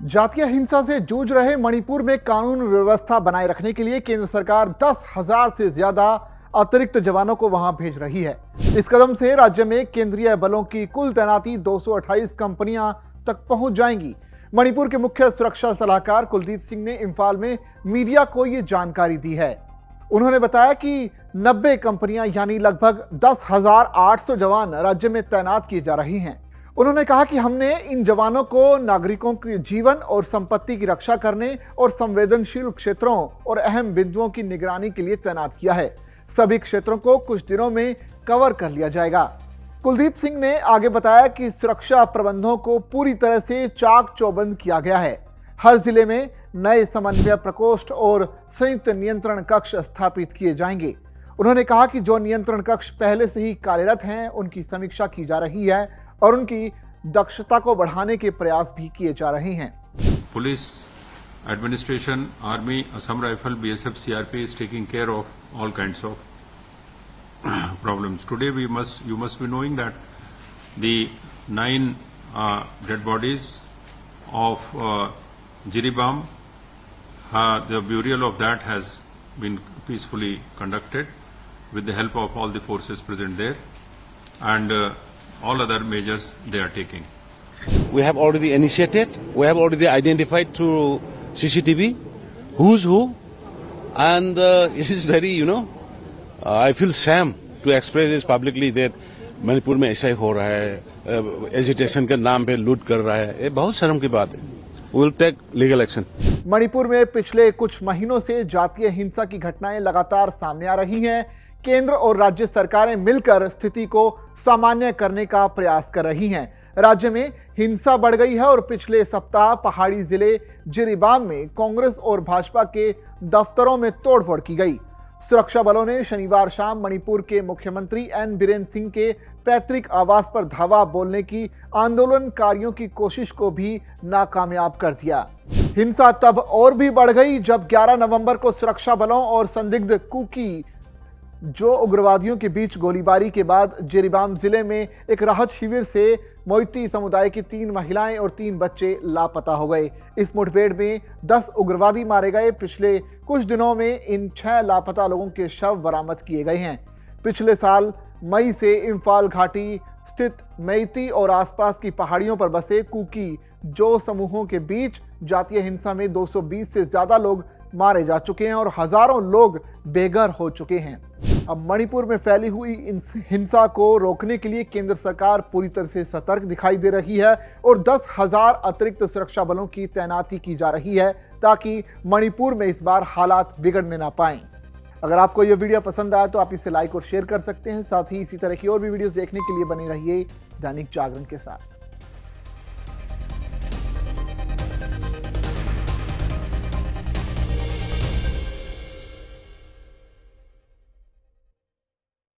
जातीय हिंसा से जूझ रहे मणिपुर में कानून व्यवस्था बनाए रखने के लिए केंद्र सरकार 10,000 से ज्यादा अतिरिक्त जवानों को वहां भेज रही है। इस कदम से राज्य में केंद्रीय बलों की कुल तैनाती 228 कंपनियां तक पहुंच जाएंगी। मणिपुर के मुख्य सुरक्षा सलाहकार कुलदीप सिंह ने इंफाल में मीडिया को यह जानकारी दी है। उन्होंने बताया कि 90 कंपनियां यानी लगभग 10,800 जवान राज्य में तैनात किए जा रही हैं। उन्होंने कहा कि हमने इन जवानों को नागरिकों के जीवन और संपत्ति की रक्षा करने और संवेदनशील क्षेत्रों और अहम बिंदुओं की निगरानी के लिए तैनात किया है। सभी क्षेत्रों को कुछ दिनों में कवर कर लिया जाएगा। कुलदीप सिंह ने आगे बताया कि सुरक्षा प्रबंधों को पूरी तरह से चाक चौबंद किया गया है। हर जिले में नए समन्वय प्रकोष्ठ और संयुक्त नियंत्रण कक्ष स्थापित किए जाएंगे। उन्होंने कहा कि जो नियंत्रण कक्ष पहले से ही कार्यरत हैं, उनकी समीक्षा की जा रही है और उनकी दक्षता को बढ़ाने के प्रयास भी किए जा रहे हैं। Police administration, army, Assam rifle, BSF, CRP is taking care of all kinds of problems. Today you must be knowing that the 9 dead bodies of Jiribam, the burial of that has been peacefully conducted with the help of all the forces present there, and all other measures they are taking. We have already initiated, we have already identified through CCTV who's who, and it is very, I feel shame to express this publicly that Manipur में ऐसा ही हो रहा है, agitation के नाम पे लूट कर रहा है, ये बहुत शर्म की बात है। We will take legal action. Manipur में पिछले कुछ महीनों से जातीय हिंसा की घटनाएं लगातार सामने आ रही हैं। केंद्र और राज्य सरकारें मिलकर स्थिति को सामान्य करने का प्रयास कर रही हैं। राज्य में हिंसा बढ़ गई है और पिछले सप्ताह पहाड़ी जिले जिरीबाम में कांग्रेस और भाजपा के दफ्तरों में तोड़फोड़ की गई। सुरक्षा बलों ने शनिवार शाम मणिपुर के मुख्यमंत्री एन बीरेन सिंह के पैतृक आवास पर धावा बोलने की आंदोलनकारियों की कोशिश को भी नाकामयाब कर दिया। हिंसा तब और भी बढ़ गई जब 11 नवंबर को सुरक्षा बलों और संदिग्ध कुकी जो उग्रवादियों के बीच गोलीबारी के बाद जिरीबाम जिले में एक राहत शिविर से मोइती समुदाय की 3 महिलाएं और 3 बच्चे लापता हो गए। इस मुठभेड़ में 10 उग्रवादी मारे गए। पिछले कुछ दिनों में इन 6 लापता लोगों के शव बरामद किए गए हैं। पिछले साल मई से इंफाल घाटी स्थित मेइती और आसपास की पहाड़ियों पर बसे कुकी जो समूहों के बीच जातीय हिंसा में 220 से ज्यादा लोग मारे जा चुके हैं और हजारों लोग बेघर हो चुके हैं। अब मणिपुर में फैली हुई हिंसा को रोकने के लिए केंद्र सरकार पूरी तरह से सतर्क दिखाई दे रही है और 10,000 अतिरिक्त सुरक्षा बलों की तैनाती की जा रही है ताकि मणिपुर में इस बार हालात बिगड़ने ना पाएं। अगर आपको यह वीडियो पसंद आया तो आप इसे लाइक और शेयर कर सकते हैं। साथ ही इसी तरह की और भी वीडियोस देखने के लिए बने रहिए दैनिक जागरण के साथ।